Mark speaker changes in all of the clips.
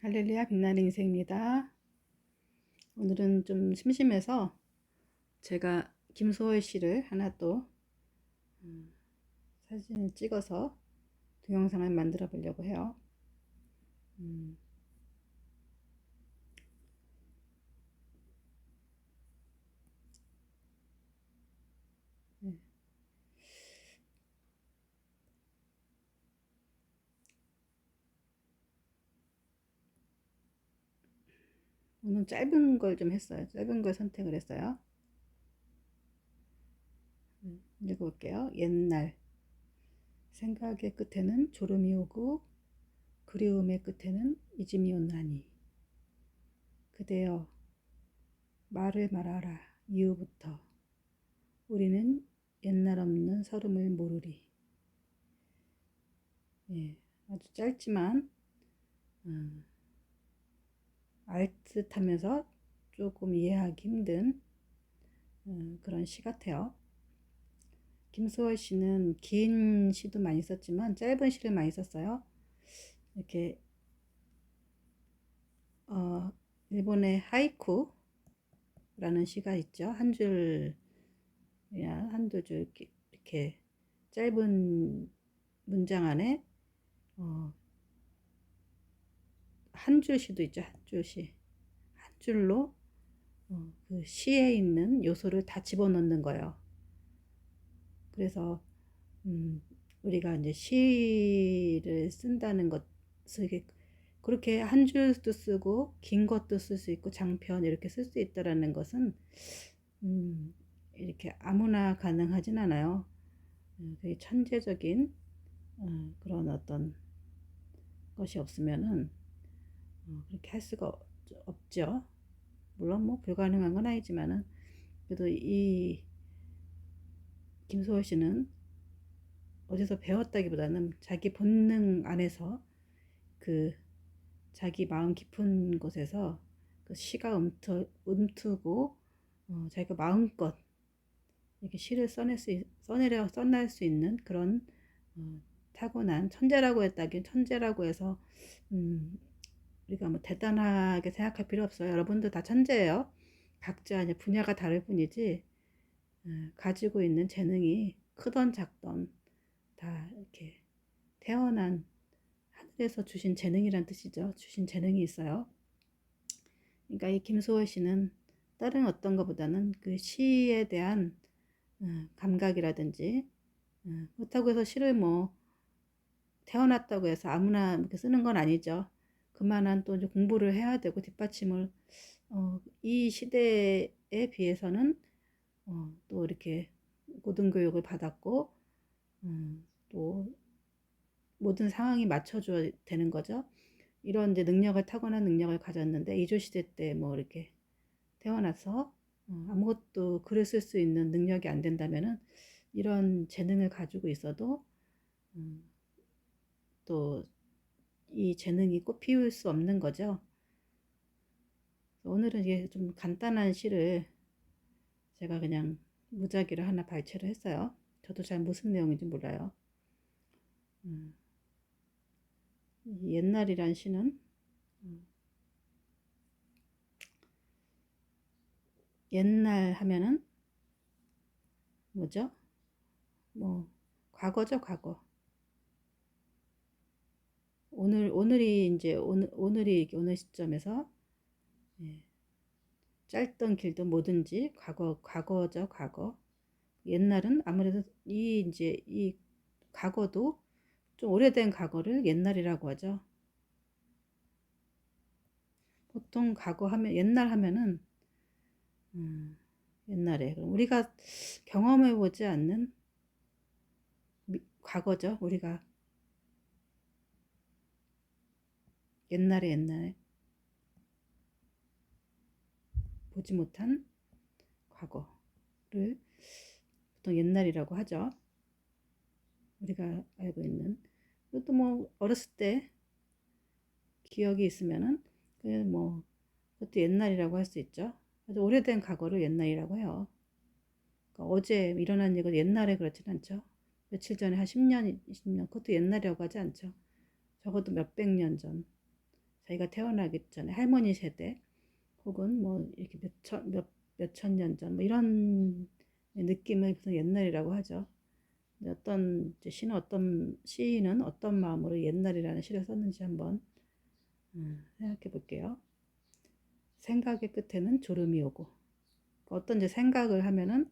Speaker 1: 할렐루야, 빛나는 인생입니다. 오늘은 좀 심심해서 제가 김소월 씨를 하나 또 사진을 찍어서 동영상을 만들어 보려고 해요. 음, 네. 오늘 짧은 걸 좀 했어요. 짧은 걸 선택을 했어요. 읽어볼게요. 옛날 생각의 끝에는 졸음이 오고 그리움의 끝에는 잊음이 오나니 그대여 말을 말하라 이후부터 우리는 옛날 없는 서름을 모르리. 예, 아주 짧지만 알듯하면서 조금 이해하기 힘든 그런 시 같아요. 김소월 씨는 긴 시도 많이 썼지만 짧은 시를 많이 썼어요. 이렇게 일본의 하이쿠라는 시가 있죠. 한 줄, 한두 줄 이렇게 짧은 문장 안에 한 줄 시도 있죠. 한 줄 시. 한 줄로 그 시에 있는 요소를 다 집어넣는 거예요. 그래서 우리가 이제 시를 쓴다는 것을 그렇게 한 줄도 쓰고 긴 것도 쓸 수 있고 장편 이렇게 쓸 수 있다라는 것은 이렇게 아무나 가능하진 않아요. 되게 천재적인 그런 어떤 것이 없으면은 그렇게 할 수가 없죠. 물론 뭐 불가능한 건 아니지만은 그래도 이 김소월 씨는 어디서 배웠다기보다는 자기 본능 안에서 그 자기 마음 깊은 곳에서 그 시가 움트고 자기가 마음껏 이렇게 시를 써낼 수 있는 그런 타고난 천재라고 했다긴 천재라고 해서 우리가 뭐 대단하게 생각할 필요 없어요. 여러분들 다 천재예요. 각자 이제 분야가 다를 뿐이지 가지고 있는 재능이 크던 작던 다 이렇게 태어난 하늘에서 주신 재능이란 뜻이죠. 주신 재능이 있어요. 그러니까 이 김소월 씨는 다른 어떤 것보다는 그 시에 대한 감각이라든지 그렇다고 해서 시를 뭐 태어났다고 해서 아무나 이렇게 쓰는 건 아니죠. 그만한 또 이제 공부를 해야 되고 뒷받침을 이 시대에 비해서는 또 이렇게 고등교육을 받았고 또 모든 상황이 맞춰줘야 되는 거죠. 이런 이제 능력을 타고난 능력을 가졌는데 이조시대 때 뭐 이렇게 태어나서 아무것도 글을 쓸 수 있는 능력이 안 된다면은 이런 재능을 가지고 있어도 또 이 재능이 꽃 피울 수 없는 거죠. 오늘은 이게 좀 간단한 시를 제가 그냥 무작위로 하나 발췌를 했어요. 저도 잘 무슨 내용인지 몰라요. 옛날이란 시는 옛날 하면은 뭐죠? 뭐 과거죠, 과거. 오늘이 이제 오늘 시점에서 예, 짧던 길도 뭐든지 과거죠, 과거. 옛날은 아무래도 이 과거도 좀 오래된 과거를 옛날이라고 하죠. 보통 과거 하면 옛날 하면은 옛날에 우리가 경험해 보지 않는 과거죠. 우리가 옛날에 보지 못한 과거를 보통 옛날이라고 하죠. 우리가 알고 있는. 그것도 뭐 어렸을 때 기억이 있으면은 뭐 그것도 옛날이라고 할 수 있죠. 아주 오래된 과거를 옛날이라고 해요. 그러니까 어제 일어난 일은 옛날에 그렇진 않죠. 며칠 전에 한 10년, 20년 그것도 옛날이라고 하지 않죠. 적어도 몇백 년 전. 자기가 태어나기 전에 할머니 세대 혹은 뭐 이렇게 몇천 년 전 뭐 이런 느낌을 무슨 옛날이라고 하죠. 어떤 시는 어떤 시인은 어떤 마음으로 옛날이라는 시를 썼는지 한번 생각해 볼게요. 생각의 끝에는 졸음이 오고 어떤 이제 생각을 하면은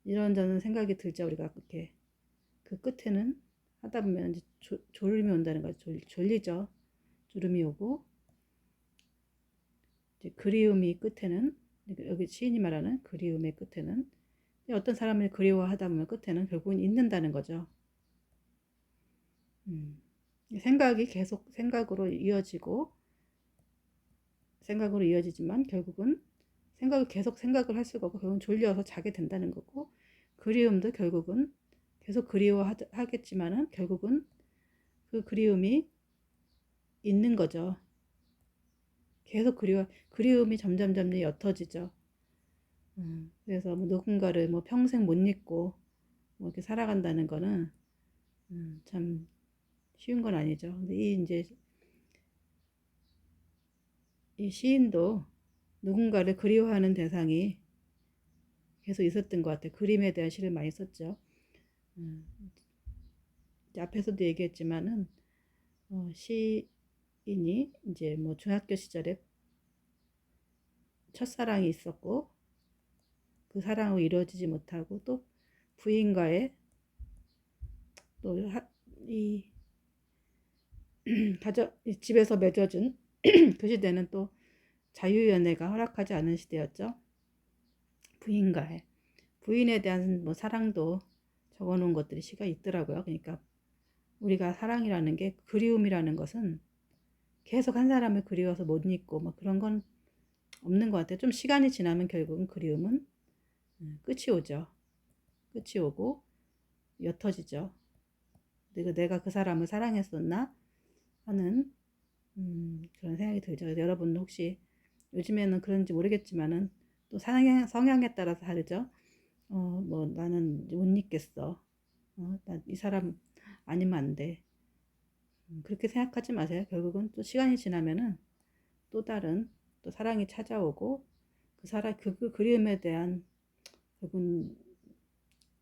Speaker 1: 이런저런 생각이 들죠. 우리가 그렇게 그 끝에는 하다 보면 이제 졸음이 온다는 거죠. 졸리죠. 졸음이 오고 이제 그리움이 끝에는 여기 시인이 말하는 그리움의 끝에는 어떤 사람을 그리워하다 보면 끝에는 결국은 잊는다는 거죠. 생각이 계속 생각으로 이어지지만 결국은 생각을 계속 생각을 할 수가 없고 결국은 졸려서 자게 된다는 거고 그리움도 결국은 계속 그리워하겠지만은 결국은 그 그리움이 있는 거죠. 계속 그리움이 점점 옅어지죠. 그래서 뭐 누군가를 뭐 평생 못 잊고 뭐 이렇게 살아간다는 거는 참 쉬운 건 아니죠. 근데 이 시인도 누군가를 그리워하는 대상이 계속 있었던 것 같아요. 그림에 대한 시를 많이 썼죠. 앞에서도 얘기했지만은 시인이 이제 뭐 중학교 시절에 첫사랑이 있었고 그 사랑으로 이루어지지 못하고 또 부인과의 또이 집에서 맺어준 그 시대는 또 자유연애가 허락하지 않은 시대였죠. 부인에 대한 뭐 사랑도 적어놓은 것들이 시가 있더라고요. 그러니까 우리가 사랑이라는 게 그리움이라는 것은 계속 한 사람을 그리워서 못 잊고 뭐 그런 건 없는 것 같아요. 좀 시간이 지나면 결국은 그리움은 끝이 오죠. 끝이 오고 옅어지죠. 내가 그 사람을 사랑했었나 하는 그런 생각이 들죠. 여러분 혹시 요즘에는 그런지 모르겠지만은 또 성향에 따라서 다르죠. 뭐 나는 못 잊겠어. 나 이 사람 아니면 안 돼. 그렇게 생각하지 마세요. 결국은 또 시간이 지나면은 또 다른 또 사랑이 찾아오고 그 그림에 대한 결국은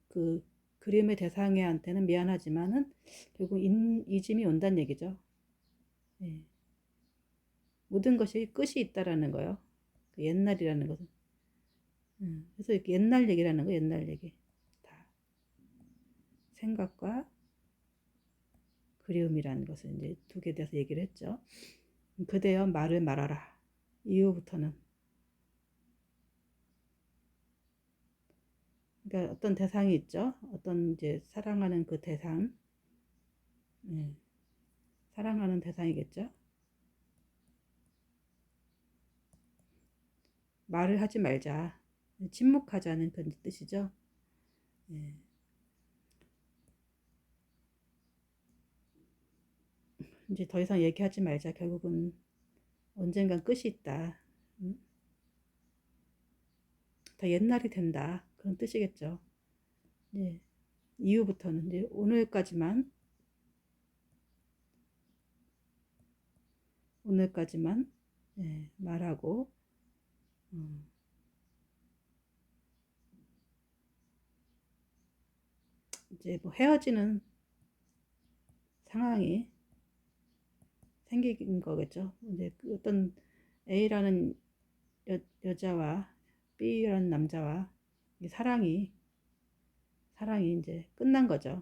Speaker 1: 그 그림의 대상한테는 미안하지만은 결국 잊음이 온다는 얘기죠. 예. 모든 것이 끝이 있다라는 거예요. 그 옛날이라는 것은. 그래서 이렇게 옛날 얘기라는 거, 옛날 얘기. 다 생각과 그리움이라는 것을 이제 두 개에 대해서 얘기를 했죠. 그대여 말을 말하라. 이후부터는. 그러니까 어떤 대상이 있죠. 어떤 이제 사랑하는 그 대상. 예. 사랑하는 대상이겠죠. 말을 하지 말자. 침묵하자는 그런 뜻이죠. 예. 이제 더 이상 얘기하지 말자. 결국은 언젠간 끝이 있다. 더 옛날이 된다. 그런 뜻이겠죠. 예. 이후부터는 이제 오늘까지만 예, 말하고 이제 뭐 헤어지는 상황이 생긴 거겠죠. 이제 어떤 A라는 여자와 B라는 남자와 사랑이 이제 끝난 거죠.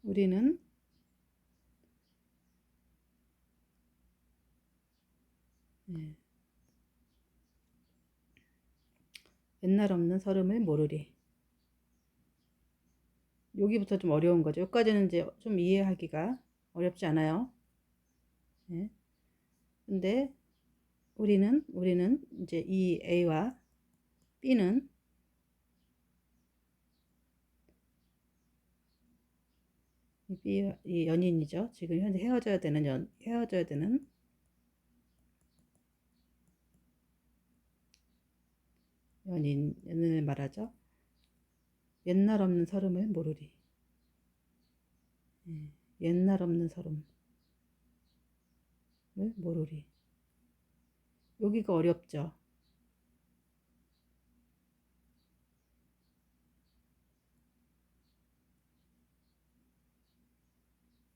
Speaker 1: 우리는 예, 옛날 없는 서름을 모르리. 여기부터 좀 어려운 거죠. 여기까지는 이제 좀 이해하기가 어렵지 않아요. 예. 근데 우리는 이제 이 A와 B는 이 연인이죠. 지금 현재 헤어져야 되는 연인을 말하죠. 옛날 없는 서름을 모르리. 예, 옛날 없는 서름을 모르리. 여기가 어렵죠.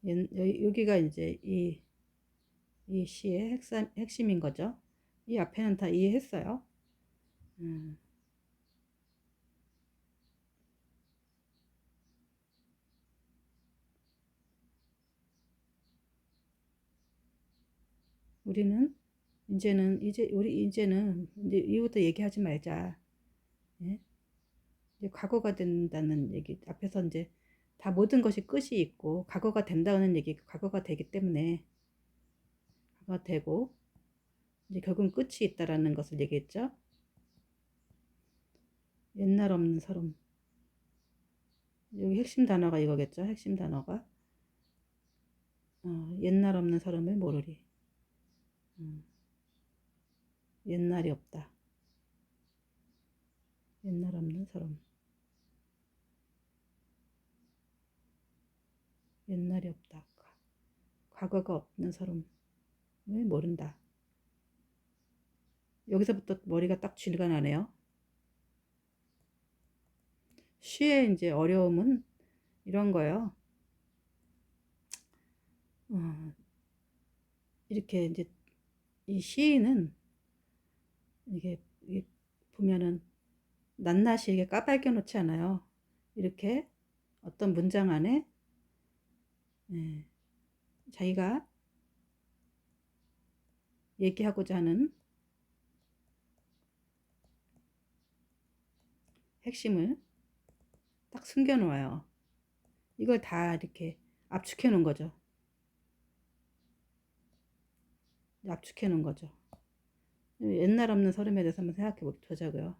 Speaker 1: 여기가 이제 이 시의 핵심인 거죠. 이 앞에는 다 이해했어요. 음, 우리는 이제 이후부터 얘기하지 말자. 예? 이제 과거가 된다는 얘기 앞에서 이제 다 모든 것이 끝이 있고 과거가 된다는 얘기 과거가 되기 때문에 과거가 되고 이제 결국은 끝이 있다라는 것을 얘기했죠. 옛날 없는 서름. 여기 핵심 단어가 이거겠죠. 핵심 단어가 옛날 없는 서름을 모르리. 음, 옛날이 없다. 옛날 없는 서름. 옛날이 없다. 과거가 없는 서름을 모른다. 여기서부터 머리가 딱 쥐가 나네요. 시의 이제 어려움은 이런 거예요. 어, 이렇게 이제 이 시인은 이게 보면은 낱낱이 이게 까발겨 놓지 않아요. 이렇게 어떤 문장 안에 예, 자기가 얘기하고자 하는 핵심을 딱 숨겨 놓아요. 이걸 다 이렇게 압축해 놓은 거죠. 압축해 놓은 거죠. 옛날 없는 서름에 대해서 한번 생각해 보자고요.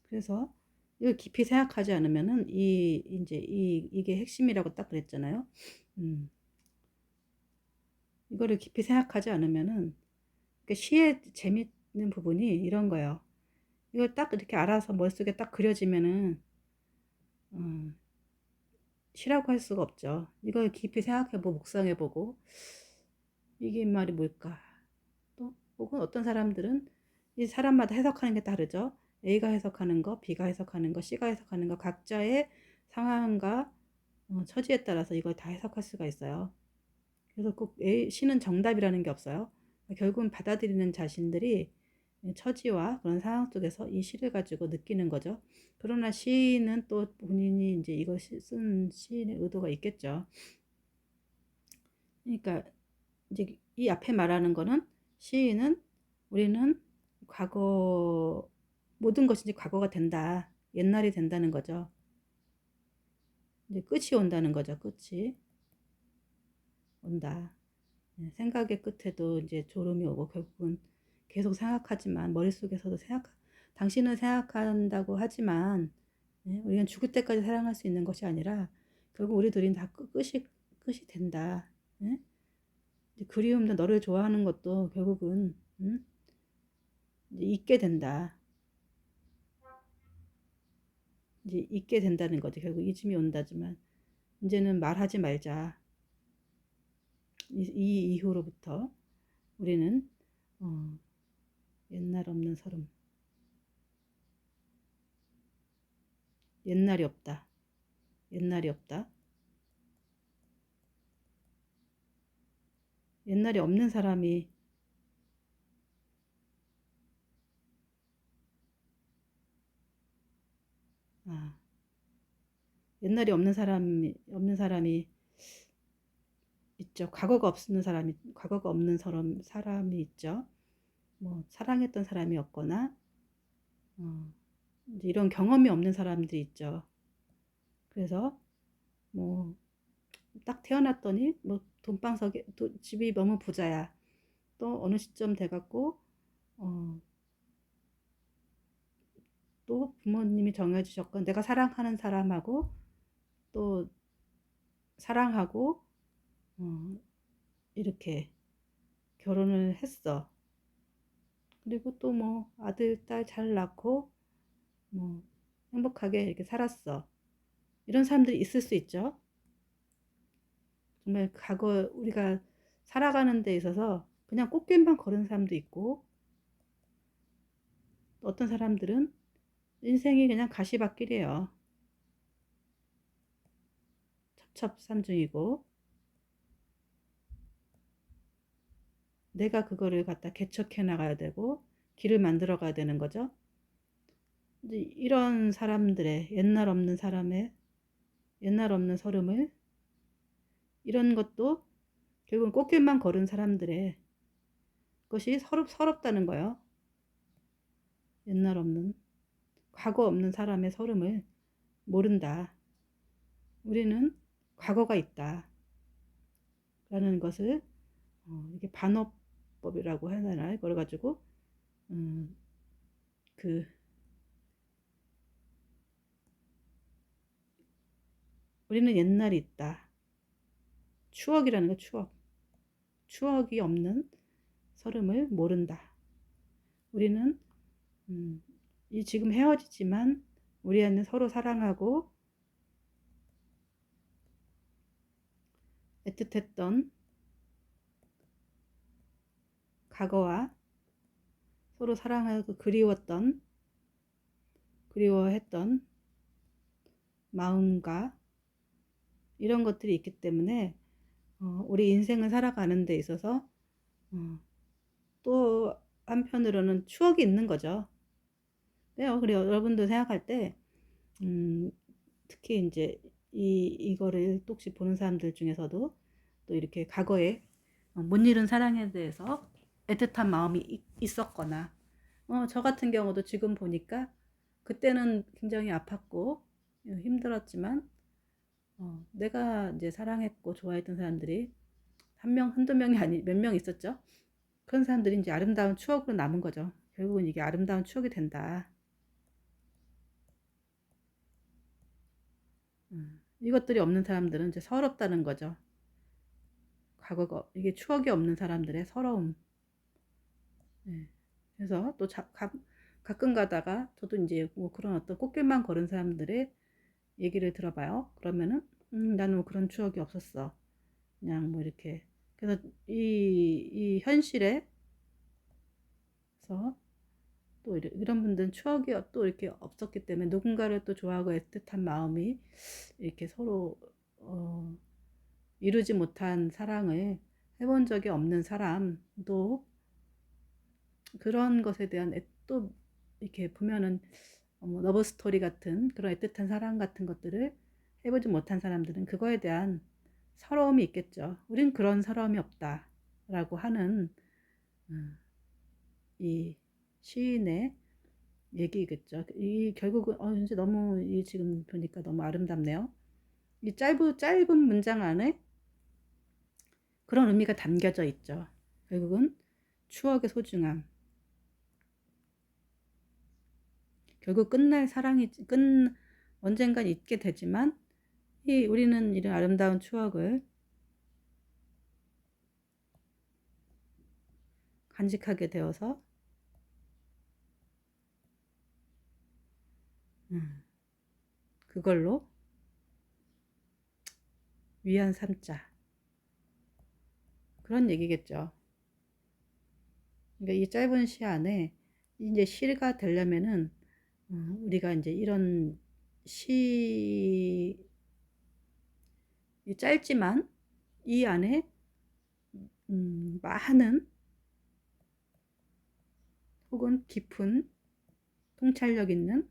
Speaker 1: 그래서 이걸 깊이 생각하지 않으면은 이게 핵심이라고 딱 그랬잖아요. 음, 이거를 깊이 생각하지 않으면은 그러니까 시의 재밌는 부분이 이런 거예요. 이걸 딱 이렇게 알아서 머릿속에 딱 그려지면은 음, 시라고 할 수가 없죠. 이걸 깊이 생각해보고 묵상해보고 이게 말이 뭘까? 또 혹은 어떤 사람들은 이 사람마다 해석하는 게 다르죠. A가 해석하는 거, B가 해석하는 거, C가 해석하는 거 각자의 상황과 처지에 따라서 이걸 다 해석할 수가 있어요. 그래서 꼭 C는 정답이라는 게 없어요. 결국은 받아들이는 자신들이 처지와 그런 상황 속에서 이 시를 가지고 느끼는 거죠. 그러나 시인은 또 본인이 이제 이걸 쓴 시인의 의도가 있겠죠. 그러니까 이제 이 앞에 말하는 거는 시인은 우리는 과거 모든 것이 이제 과거가 된다. 옛날이 된다는 거죠. 이제 끝이 온다는 거죠. 끝이 온다. 생각의 끝에도 이제 졸음이 오고 결국은 계속 생각하지만 머릿속에서도 당신은 생각한다고 하지만 우리는 죽을 때까지 사랑할 수 있는 것이 아니라 결국 우리 둘이 다 끝이 된다. 그리움도 너를 좋아하는 것도 결국은 이제 잊게 된다. 이제 잊게 된다는 거죠. 결국 잊음이 온다지만 이제는 말하지 말자. 이 이후로부터 우리는 어, 옛날 없는 서름. 옛날이 없다. 옛날이 없다. 옛날이 없는 사람이 아, 옛날이 없는 사람이 있죠. 과거가 없는 사람이 있죠. 뭐 사랑했던 사람이 없거나 어, 이제 이런 경험이 없는 사람들이 있죠. 그래서 뭐 딱 태어났더니 뭐 돈방석에 집이 너무 부자야. 또 어느 시점 돼갖고 어, 또 부모님이 정해주셨건 내가 사랑하는 사람하고 또 사랑하고 어, 이렇게 결혼을 했어. 그리고 또 뭐 아들, 딸 잘 낳고 뭐 행복하게 이렇게 살았어. 이런 사람들이 있을 수 있죠. 정말 과거 우리가 살아가는 데 있어서 그냥 꽃길만 걸은 사람도 있고, 어떤 사람들은 인생이 그냥 가시밭길이에요. 첩첩산중이고, 내가 그거를 갖다 개척해 나가야 되고 길을 만들어 가야 되는 거죠. 이제 이런 사람들의 옛날 없는 서름을, 이런 것도 결국은 꽃길만 걸은 사람들의 것이 서럽다는 거예요. 옛날 없는, 과거 없는 사람의 서름을 모른다. 우리는 과거가 있다. 라는 것을, 이게 반어법이라고 해야 되나? 그래 가지고, 음, 그, 우리는 옛날이 있다. 추억이라는 거, 추억. 추억이 없는 서름을 모른다. 우리는, 이 지금 헤어지지만 우리 안에 서로 사랑하고 애틋했던 과거와 서로 사랑하고 그리워했던 마음과 이런 것들이 있기 때문에, 우리 인생을 살아가는 데 있어서, 또 한편으로는 추억이 있는 거죠. 그래요. 여러분도 생각할 때, 특히 이제 이거를 혹시 보는 사람들 중에서도 또 이렇게 과거에 못 이룬 사랑에 대해서 애틋한 마음이 있었거나, 저 같은 경우도 지금 보니까 그때는 굉장히 아팠고 힘들었지만, 내가 이제 사랑했고 좋아했던 사람들이 한두 명이 아니 몇 명 있었죠. 그런 사람들이 이제 아름다운 추억으로 남은 거죠. 결국은 이게 아름다운 추억이 된다. 이것들이 없는 사람들은 이제 서럽다는 거죠. 과거가, 이게 추억이 없는 사람들의 서러움. 네. 그래서 또 가끔 가다가 저도 이제 뭐 그런 어떤 꽃길만 걸은 사람들의 얘기를 들어봐요. 그러면은, 나는 뭐 그런 추억이 없었어. 그냥 뭐 이렇게. 그래서 이 현실에서 또 이런 분들은 추억이 또 이렇게 없었기 때문에 누군가를 또 좋아하고 애틋한 마음이 이렇게 서로, 어, 이루지 못한 사랑을 해본 적이 없는 사람도 그런 것에 대한 또 이렇게 보면은, 뭐 러브 스토리 같은 그런 애틋한 사랑 같은 것들을 해보지 못한 사람들은 그거에 대한 서러움이 있겠죠. 우린 그런 서러움이 없다라고 하는, 이 시인의 얘기겠죠. 이 결국은 이제 너무 이 지금 보니까 너무 아름답네요. 이 짧은 문장 안에 그런 의미가 담겨져 있죠. 결국은 추억의 소중함. 결국 끝날 사랑이 언젠간 있게 되지만, 우리는 이런 아름다운 추억을 간직하게 되어서, 그걸로 위안 삼자. 그런 얘기겠죠. 그러니까 이 짧은 시 안에 이제 시가 되려면은, 우리가 이제 이런 시, 짧지만 이 안에 많은 혹은 깊은 통찰력 있는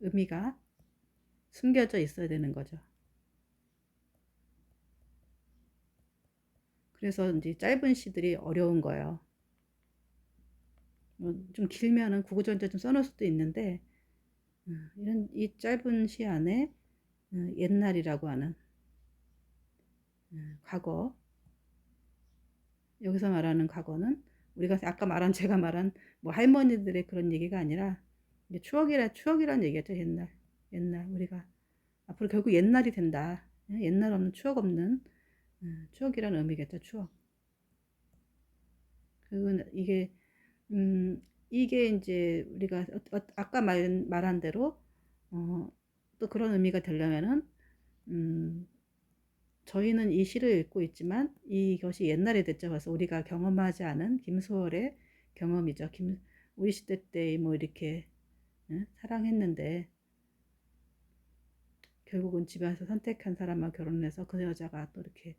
Speaker 1: 의미가 숨겨져 있어야 되는 거죠. 그래서 이제 짧은 시들이 어려운 거예요. 좀 길면은 구구절절 좀 써놓을 수도 있는데, 이 짧은 시 안에 옛날이라고 하는, 과거, 여기서 말하는 과거는 우리가 아까 제가 말한 뭐 할머니들의 그런 얘기가 아니라 추억이란 얘기였죠. 옛날 우리가 앞으로 결국 옛날이 된다. 옛날 없는 추억 없는 추억이라는 의미겠죠. 추억. 그건 이게 이제 우리가 아까 말한 대로 어, 또 그런 의미가 되려면은 음, 저희는 이 시를 읽고 있지만 이것이 옛날에 됐죠. 그래서 우리가 경험하지 않은 김소월의 경험이죠. 우리 시대 때 뭐 이렇게 사랑했는데 결국은 집에서 선택한 사람과 결혼해서 그 여자가 또 이렇게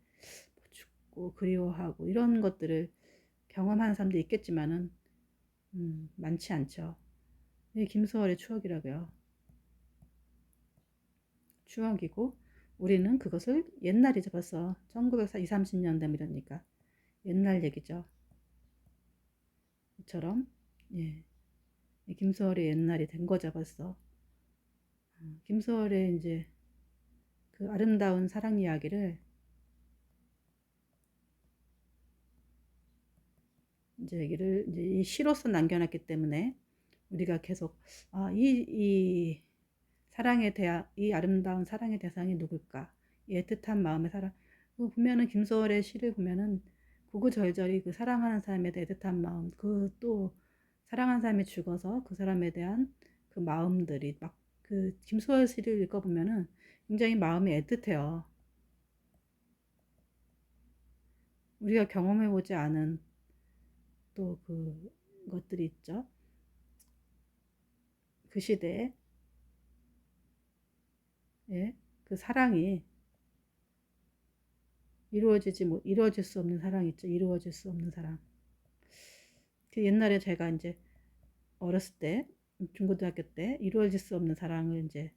Speaker 1: 죽고 그리워하고 이런 것들을 경험하는 사람도 있겠지만은 많지 않죠. 이게 김소월의 추억이라고요. 추억이고 우리는 그것을 옛날이죠. 벌써 1940, 30년대 이러니까 옛날 얘기죠. 이처럼 예, 김소월의 옛날이 된 거죠. 벌써 김소월의 이제 그 아름다운 사랑 이야기를 이제 얘기를 이제 이 시로서 남겨놨기 때문에 우리가 계속 이 사랑의 이 아름다운 사랑의 대상이 누굴까? 이 애틋한 마음의 사랑. 그 보면은 김소월의 시를 보면은 구구절절히 그 사랑하는 사람에 대해 애틋한 마음, 그 또 사랑하는 사람이 죽어서 그 사람에 대한 그 마음들이 막 그 김소월 시를 읽어보면은 굉장히 마음이 애틋해요. 우리가 경험해보지 않은 또 그 것들이 있죠. 그 시대에 예, 그 사랑이 이루어질 수 없는 사랑 있죠. 이루어질 수 없는 사랑. 그 옛날에 제가 이제 어렸을 때 중고등학교 때 이루어질 수 없는 사랑을 이제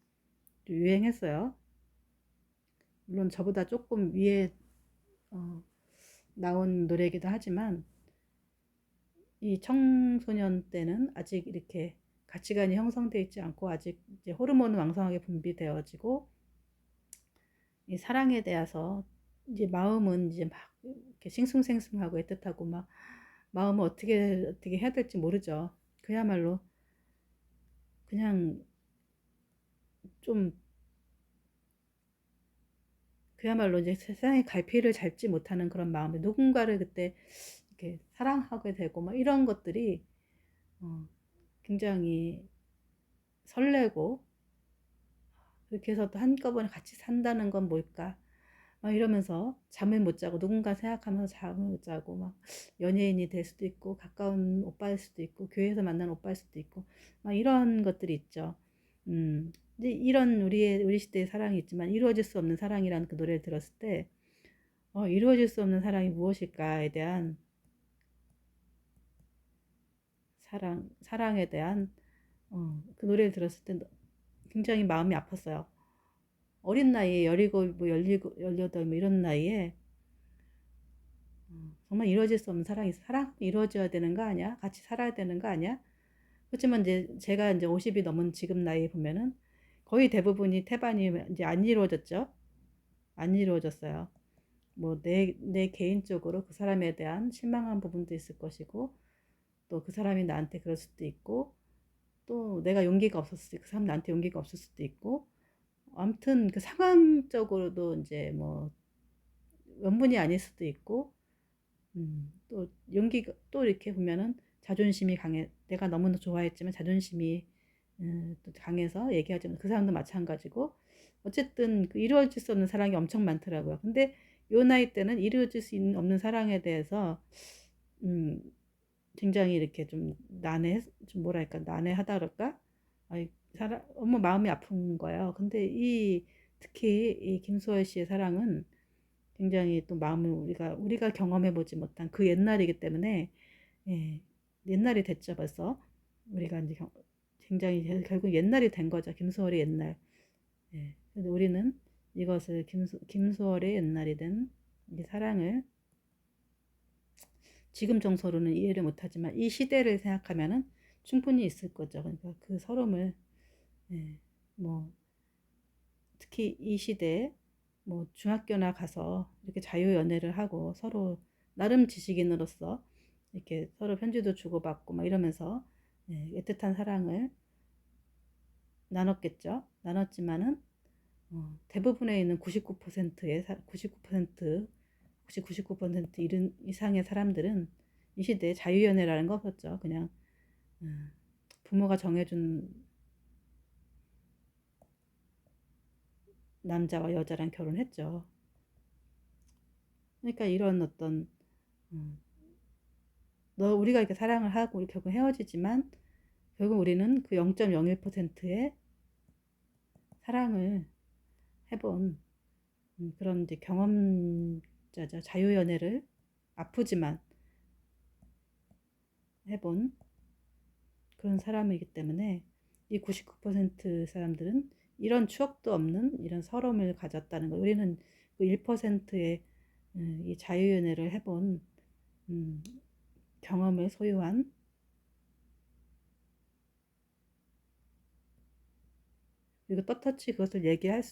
Speaker 1: 유행했어요. 물론 저보다 조금 위에 어, 나온 노래이기도 하지만 이 청소년 때는 아직 이렇게 가치관이 형성되어 있지 않고 아직 이제 호르몬은 왕성하게 분비되어지고 이 사랑에 대해서 이제 마음은 이제 막 이렇게 싱숭생숭하고 애틋하고 막 마음을 어떻게 해야 될지 모르죠. 그야말로 그냥 좀 그야말로 이제 세상의 갈피를 잡지 못하는 그런 마음에 누군가를 그때 이렇게 사랑하게 되고 막 이런 것들이 어, 굉장히 설레고 그렇게 해서 또 한꺼번에 같이 산다는 건 뭘까? 막 이러면서 잠을 못 자고 누군가 생각하면서 잠을 못 자고 막 연예인이 될 수도 있고 가까운 오빠일 수도 있고 교회에서 만난 오빠일 수도 있고 막 이런 것들이 있죠. 이제 이런 우리 시대의 사랑이 있지만 이루어질 수 없는 사랑이라는 그 노래를 들었을 때 이루어질 수 없는 사랑이 무엇일까에 대한 사랑에 대한 그 노래를 들었을 때 굉장히 마음이 아팠어요. 어린 나이에 17, 뭐 18, 뭐 이런 나이에 정말 이루어질 수 없는 사랑 이루어져야 되는 거 아니야? 같이 살아야 되는 거 아니야? 그렇지만 이제 제가 이제 50이 넘은 지금 나이에 보면은 거의 대부분이 태반이 이제 안 이루어졌죠. 안 이루어졌어요. 뭐 내 개인적으로 그 사람에 대한 실망한 부분도 있을 것이고 또 그 사람이 나한테 그럴 수도 있고 또 내가 용기가 없었을 수도 있고 그 사람 나한테 용기가 없을 수도 있고 아무튼 그 상황적으로도 이제 뭐 원분이 아닐 수도 있고 또 용기가 또 이렇게 보면은 자존심이 강해 내가 너무나 좋아했지만 자존심이 또 강해서 얘기하지만 그 사람도 마찬가지고 어쨌든 그 이루어질 수 없는 사랑이 엄청 많더라고요. 근데 요 나이 때는 이루어질 수 없는 사랑에 대해서 음, 굉장히 이렇게 좀 뭐랄까 난해하다 그럴까? 아이 너무 마음이 아픈 거예요. 근데 특히 이 김소월 씨의 사랑은 굉장히 또 마음을 우리가 경험해 보지 못한 그 옛날이기 때문에 예, 옛날이 됐죠 벌써 우리가 이제 굉장히 결국 옛날이 된 거죠 김소월의 옛날. 예, 근데 우리는 이것을 김소월의 옛날이 된 이 사랑을 지금 정서로는 이해를 못하지만 이 시대를 생각하면은 충분히 있을 거죠. 그러니까 그 서름을 예, 뭐 특히 이 시대에 뭐 중학교나 가서 이렇게 자유연애를 하고 서로 나름 지식인으로서 이렇게 서로 편지도 주고받고 막 이러면서 예, 애틋한 사랑을 나눴겠죠. 나눴지만은 대부분에 있는 99%의 99% 혹시 99% 이상의 사람들은 이 시대에 자유연애라는 거 없었죠. 그냥 부모가 정해준 남자와 여자랑 결혼했죠. 그러니까 이런 어떤 우리가 이렇게 사랑을 하고 결국 헤어지지만 결국 우리는 그 0.01%의 사랑을 해본 그런 이제 경험자죠. 자유연애를 아프지만 해본 그런 사람이기 때문에 이 99% 사람들은 이런 추억도 없는 이런 서러움을 가졌다는 거. 우리는 그 1%의 이 자유연애를 해본 경험을 소유한 그리고 떳떳이 그것을 얘기할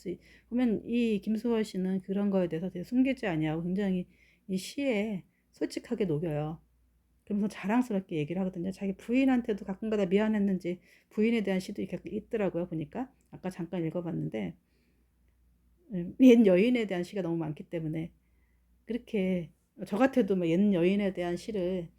Speaker 1: 그러면 이 김수월 씨는 그런 거에 대해서 되게 숨기지 아니하고 굉장히 이 시에 솔직하게 녹여요. 그러면서 자랑스럽게 얘기를 하거든요. 자기 부인한테도 가끔가다 미안했는지 부인에 대한 시도 이렇게 있더라고요. 보니까 아까 잠깐 읽어봤는데 옛 여인에 대한 시가 너무 많기 때문에 그렇게 저 같아도 옛 여인에 대한 시를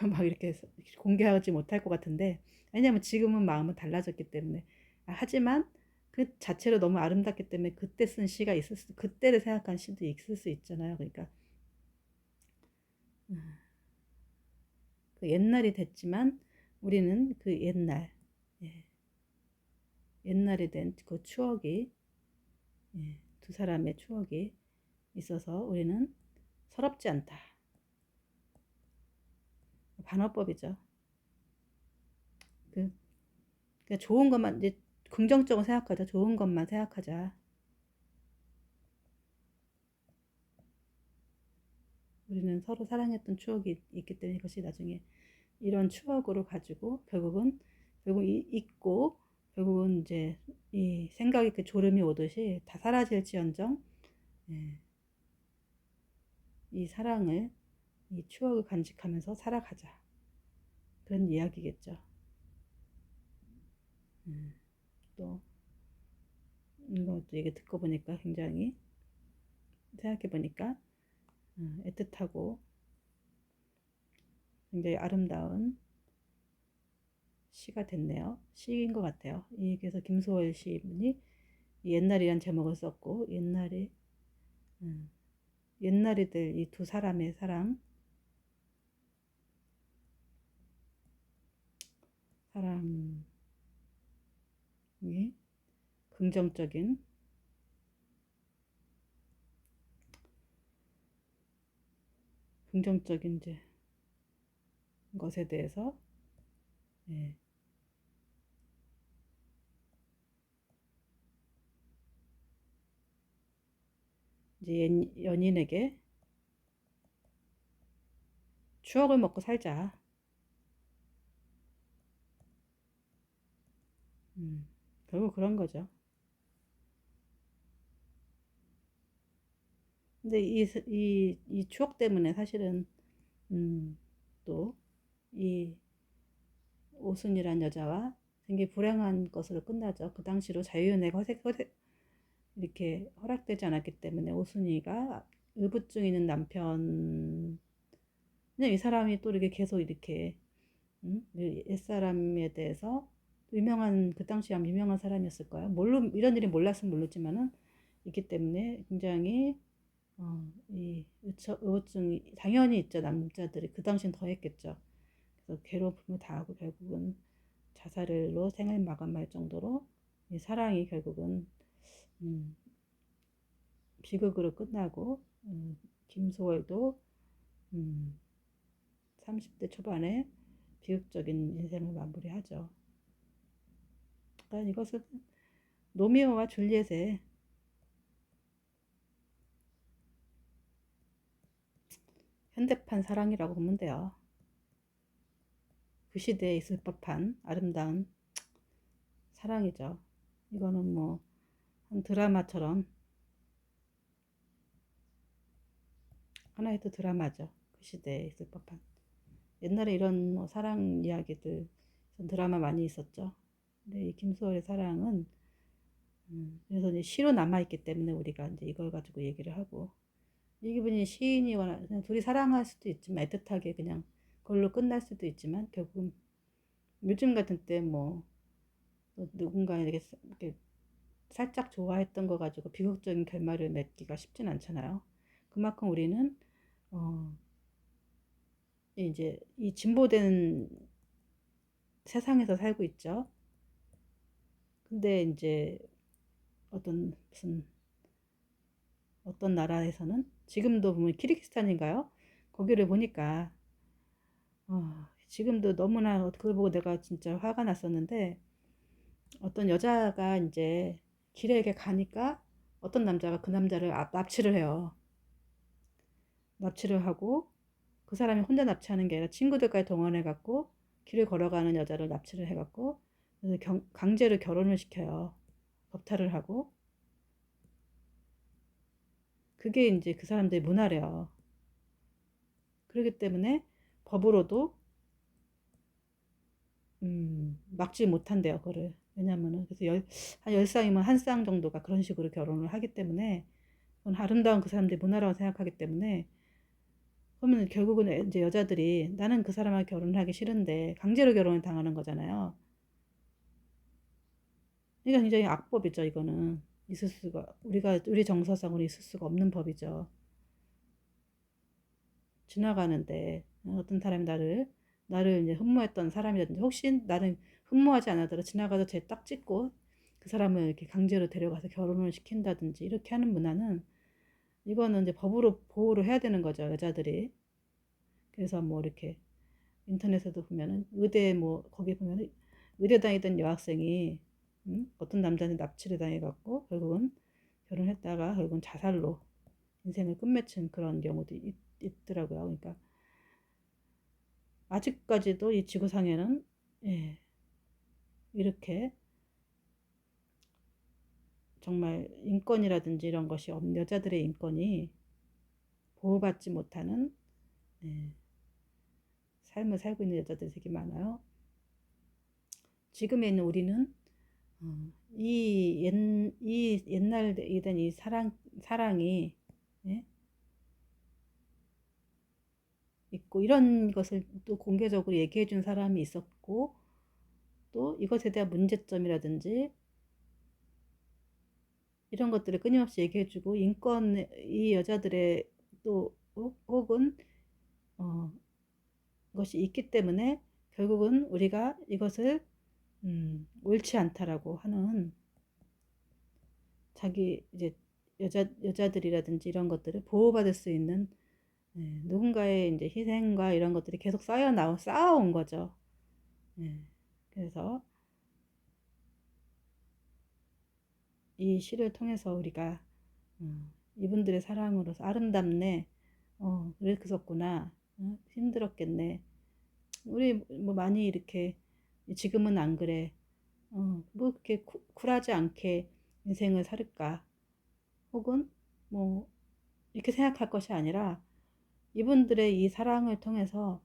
Speaker 1: 막 이렇게 공개하지 못할 것 같은데 왜냐면 지금은 마음은 달라졌기 때문에 하지만 그 자체로 너무 아름답기 때문에 그때 쓴 시가 그때를 생각한 시도 있을 수 있잖아요. 그러니까 그 옛날이 됐지만 우리는 그 옛날 예, 옛날이 된 그 추억이 두 사람의 추억이 있어서 우리는 서럽지 않다. 반어법이죠. 그 좋은 것만 이제 긍정적으로 생각하자. 좋은 것만 생각하자. 우리는 서로 사랑했던 추억이 있기 때문에 이것이 나중에 이런 추억으로 가지고 결국 잊고 결국은 이제 이 생각이 그 졸음이 오듯이 다 사라질지언정 예, 이 사랑을 이 추억을 간직하면서 살아가자. 그런 이야기겠죠. 또 이것도 얘기 듣고 보니까 굉장히 생각해 보니까 애틋하고 굉장히 아름다운 시가 됐네요. 시인 것 같아요. 그래서 김소월 시인이 옛날이란 제목을 썼고 음, 옛날이들 이 두 사람의 사랑이 긍정적인 이제 것에 대해서 예, 이제 연인에게 추억을 먹고 살자. 결국 그런 거죠. 근데 이 추억 때문에 사실은 또 이 오순이란 여자와 굉장히 불행한 것으로 끝나죠. 그 당시로 자유연애가 이렇게 허락되지 않았기 때문에 오순이가 의붓증 있는 남편 그냥 이 사람이 또 이렇게 계속 이렇게 옛사람에 대해서 그 당시에 아마 유명한 사람이었을 거예요. 물론 이런 일이 몰랐으면 모르지만은 있기 때문에 굉장히 이 의호증이 당연히 있죠. 남자들이 그 당시엔 더 했겠죠. 그래서 괴롭힘을 당하고 결국은 자살로 생을 마감할 정도로 이 사랑이 결국은 음, 비극으로 끝나고 김소월도 음, 30대 초반에 비극적인 인생을 마무리하죠. 그러니까 이것은 로미오와 줄리엣의 현대판 사랑이라고 보면 돼요. 그 시대에 있을 법한 아름다운 사랑이죠. 이거는 뭐 한 드라마처럼 하나의 또 드라마죠. 그 시대에 있을 법한. 옛날에 이런 뭐 사랑 이야기들 드라마 많이 있었죠. 근데 이 김수월의 사랑은 그래서 이제 시로 남아있기 때문에 우리가 이제 이걸 가지고 얘기를 하고 이분이 시인이거나 그냥 둘이 사랑할 수도 있지만 애틋하게 그냥 그걸로 끝날 수도 있지만 결국은 요즘 같은 때 뭐 누군가 이렇게 살짝 좋아했던 거 가지고 비극적인 결말을 맺기가 쉽진 않잖아요. 그만큼 우리는 어 이제 이 진보된 세상에서 살고 있죠. 근데 이제 무슨 어떤 나라에서는 지금도 보면 키르기스탄인가요? 거기를 보니까 지금도 너무나 그걸 보고 내가 진짜 화가 났었는데 어떤 여자가 이제 길에 이렇게 가니까 어떤 남자가 그 남자를 납치를 해요. 납치를 하고 그 사람이 혼자 납치하는 게 아니라 친구들까지 동원해 갖고 길을 걸어가는 여자를 납치를 해 갖고 강제로 결혼을 시켜요. 겁탈을 하고 그게 이제 그 사람들의 문화래요. 그렇기 때문에 법으로도 막지 못한대요, 그거를. 왜냐면은 그래서 한 10쌍이면 한 쌍 정도가 그런 식으로 결혼을 하기 때문에 그건 아름다운 그 사람들의 문화라고 생각하기 때문에 그러면 결국은 이제 여자들이 나는 그 사람하고 결혼을 하기 싫은데 강제로 결혼을 당하는 거잖아요. 이건 굉장히 악법이죠, 이거는. 있을 수가, 우리 정서상으로 있을 수가 없는 법이죠. 지나가는데 어떤 사람이 나를 이제 흠모했던 사람이라든지 혹시 나는 흠모하지 않아도 지나가서 쟤 딱 찍고 그 사람을 이렇게 강제로 데려가서 결혼을 시킨다든지 이렇게 하는 문화는 이거는 이제 법으로 보호를 해야 되는 거죠, 여자들이. 그래서 뭐 이렇게 인터넷에도 보면은 의대 뭐 거기 보면은 의대 다니던 여학생이 어떤 남자한테 납치를 당해갖고 결국은 결혼했다가 결국은 자살로 인생을 끝맺힌 그런 경우도 있더라고요. 그러니까 아직까지도 이 지구상에는 예, 이렇게 정말 인권이라든지 이런 것이 없는 여자들의 인권이 보호받지 못하는 예, 삶을 살고 있는 여자들이 되게 많아요. 지금에 있는 우리는 이 옛날에 된 이 사랑이 예? 있고 이런 것을 또 공개적으로 얘기해 준 사람이 있었고 또 이것에 대한 문제점이라든지 이런 것들을 끊임없이 얘기해 주고 인권 이 여자들의 또 혹은 어, 것이 있기 때문에 결국은 우리가 이것을 옳지 않다라고 하는 자기 이제 여자들이라든지 이런 것들을 보호받을 수 있는 누군가의 이제 희생과 이런 것들이 계속 쌓아온 거죠. 예, 그래서 이 시를 통해서 우리가 이분들의 사랑으로서 아름답네, 그랬었구나, 힘들었겠네. 우리 뭐 많이 이렇게 지금은 안 그래, 뭐 그렇게 쿨하지 않게 인생을 살을까, 혹은 뭐 이렇게 생각할 것이 아니라 이분들의 이 사랑을 통해서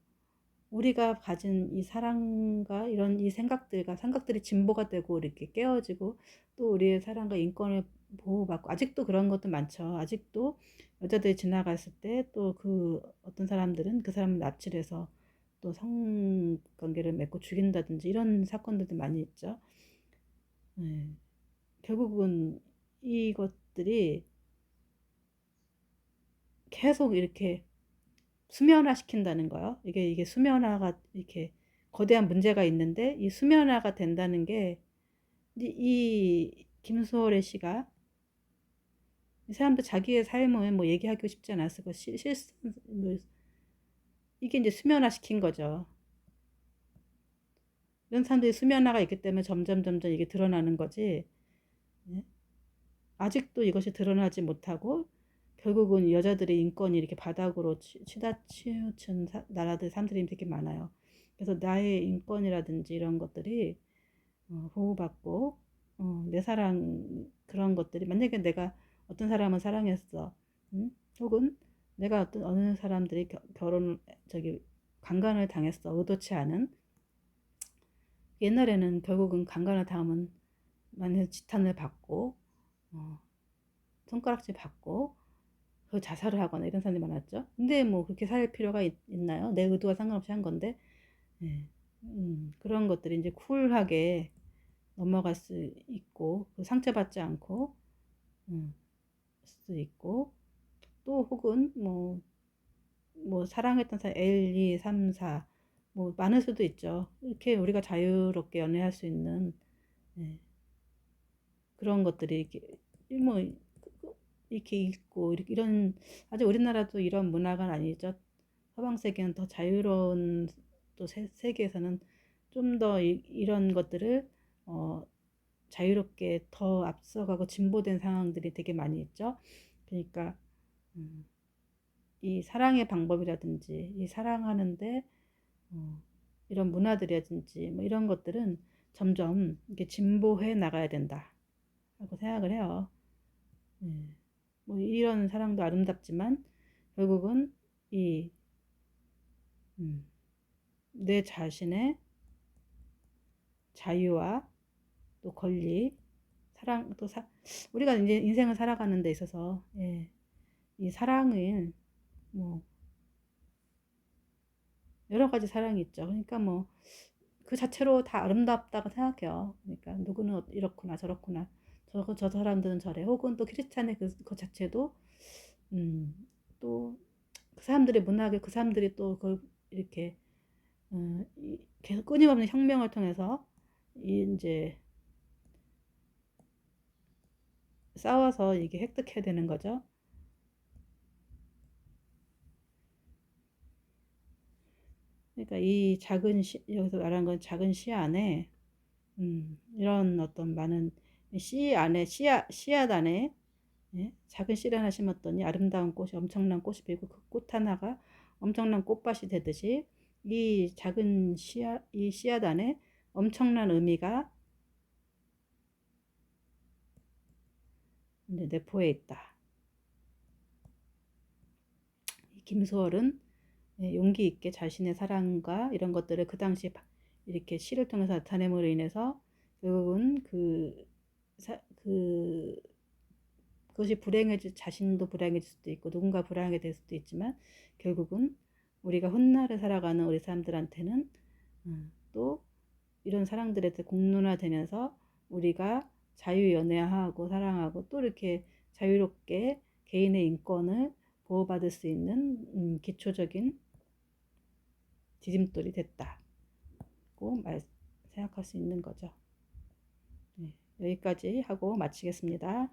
Speaker 1: 우리가 가진 이 사랑과 이런 이 생각들이 진보가 되고 이렇게 깨어지고 또 우리의 사랑과 인권을 보호받고 아직도 그런 것도 많죠. 아직도 여자들이 지나갔을 때 또 그 어떤 사람들은 그 사람을 납치를 해서 또 성관계를 맺고 죽인다든지 이런 사건들도 많이 있죠. 네. 결국은 이것들이 계속 이렇게 수면화 시킨다는 거요. 이게 수면화가 이렇게 거대한 문제가 있는데 이 수면화가 된다는 게 이 김소월의 시가 이 사람도 자기의 삶을 뭐 얘기하고 싶지 않았을 거 뭐 이게 이제 수면화 시킨 거죠. 이런 사람들이 수면화가 있기 때문에 점점 이게 드러나는 거지. 예? 아직도 이것이 드러나지 못하고 결국은 여자들의 인권이 이렇게 바닥으로 치우친 나라들 사람들이 되게 많아요. 그래서 나의 인권이라든지 이런 것들이 보호받고 내 사랑 그런 것들이 만약에 내가 어떤 사람을 사랑했어, 혹은 내가 어느 사람들이 결혼 저기 강간을 당했어 의도치 않은 옛날에는 결국은 강간을 당하면 많은 지탄을 받고 어, 손가락질 받고 그 자살을 하거나 이런 사람들이 많았죠. 근데 뭐 그렇게 살 필요가 있나요? 내 의도와 상관없이 한 건데. 예. 그런 것들이 이제 쿨하게 넘어갈 수 있고, 그 상처받지 않고, 음, 수 있고, 또 혹은 뭐 사랑했던 사람 1, 2, 3, 4, 뭐 많을 수도 있죠. 이렇게 우리가 자유롭게 연애할 수 있는, 예, 그런 것들이 이렇게 뭐 이렇게 있고, 이런, 아직 우리나라도 이런 문화가 아니죠. 서방 세계는 더 자유로운, 또 세계에서는 좀 더 이런 것들을 어, 자유롭게 더 앞서가고 진보된 상황들이 되게 많이 있죠. 그러니까 음, 이 사랑의 방법이라든지 이 사랑하는데 어, 이런 문화들이라든지 뭐 이런 것들은 점점 이렇게 진보해 나가야 된다 하고 생각을 해요. 예. 뭐 이런 사랑도 아름답지만 결국은 이 내 자신의 자유와 또 권리, 사랑, 우리가 이제 인생을 살아가는 데 있어서, 예, 이 사랑을, 뭐, 여러 가지 사랑이 있죠. 그러니까 뭐, 그 자체로 다 아름답다고 생각해요. 그러니까 누구는 이렇구나, 저렇구나. 저 사람들은 저래. 혹은 또 크리스찬의 그 자체도, 음, 또, 그 사람들의 문학에 그 사람들이 또 이렇게, 계속 끊임없는 혁명을 통해서, 이제, 싸워서 이게 획득해야 되는 거죠. 그러니까 이 여기서 말하는 건 작은 시 안에, 이런 어떤 많은 씨 안에, 씨앗 안에, 예? 작은 씨를 하나 심었더니 아름다운 꽃이 엄청난 꽃이 피고 그 꽃 하나가 엄청난 꽃밭이 되듯이 이 작은 이 씨앗 안에 엄청난 의미가 이제 내포해 있다. 김소월은 용기 있게 자신의 사랑과 이런 것들을 그 당시 이렇게 시를 통해서 나타냄으로 인해서 결국은 그것이 자신도 불행해질 수도 있고 누군가 불행하게 될 수도 있지만 결국은 우리가 훗날을 살아가는 우리 사람들한테는 또 이런 사랑들에 대해 공론화되면서 우리가 자유연애하고 사랑하고 또 이렇게 자유롭게 개인의 인권을 보호받을 수 있는 기초적인 디딤돌이 됐다고 생각할 수 있는 거죠. 네, 여기까지 하고 마치겠습니다.